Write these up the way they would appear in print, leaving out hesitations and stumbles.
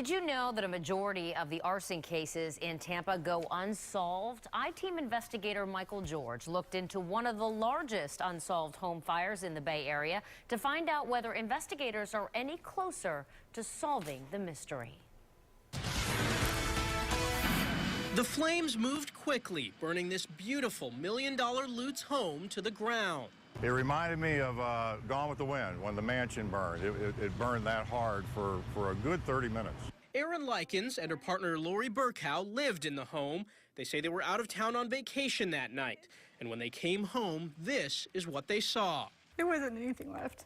Did you know that a majority of the arson cases in Tampa go unsolved? I-Team investigator Michael George looked into one of the largest unsolved home fires in the Bay Area to find out whether investigators are any closer to solving the mystery. The flames moved quickly, burning this beautiful $1 million Lutz home to the ground. It reminded me of Gone with the Wind when the mansion burned. It burned that hard for a good 30 minutes. Erin Likens and her partner Lori Burkow lived in the home. They say they were out of town on vacation that night. And when they came home, this is what they saw. There wasn't anything left.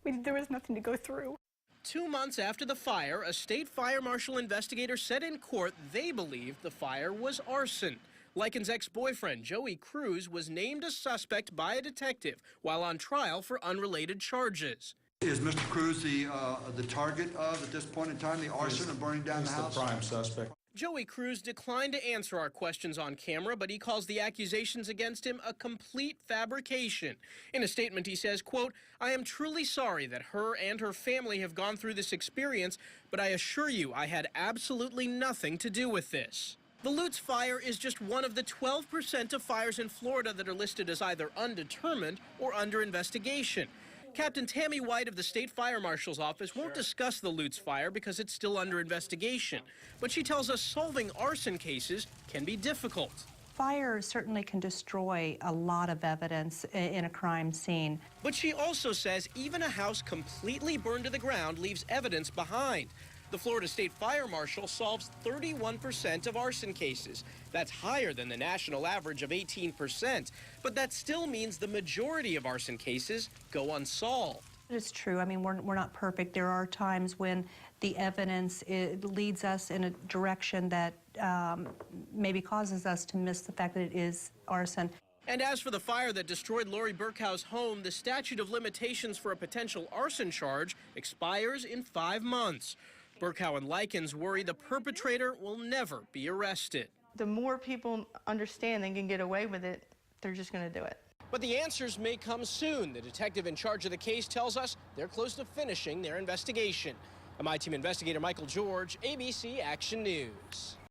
There was nothing to go through. 2 months after the fire, a state fire marshal investigator said in court they believed the fire was arson. Likens' ex-boyfriend, Joey Cruz, was named a suspect by a detective while on trial for unrelated charges. Is Mr. Cruz the target of, at this point in time, the arson and burning down the house? The prime suspect. Joey Cruz declined to answer our questions on camera, but he calls the accusations against him a complete fabrication. In a statement, he says, quote, "I am truly sorry that her and her family have gone through this experience, but I assure you I had absolutely nothing to do with this." The Lutz fire is just one of the 12% of fires in Florida that are listed as either undetermined or under investigation. Captain Tammy White of the State Fire Marshal's Office won't discuss the Lutz fire because it's still under investigation. But she tells us solving arson cases can be difficult. Fire certainly can destroy a lot of evidence in a crime scene. But she also says even a house completely burned to the ground leaves evidence behind. The Florida State Fire Marshal solves 31% of arson cases. That's higher than the national average of 18%. But that still means the majority of arson cases go unsolved. It's true. I mean, we're not perfect. There are times when the evidence leads us in a direction that maybe causes us to miss the fact that it is arson. And as for the fire that destroyed Lori Burkow's home, the statute of limitations for a potential arson charge expires in 5 months. Burkow and Likens worry the perpetrator will never be arrested. The more people understand they can get away with it, they're just going to do it. But the answers may come soon. The detective in charge of the case tells us they're close to finishing their investigation. I'm I-Team investigator Michael George, ABC Action News.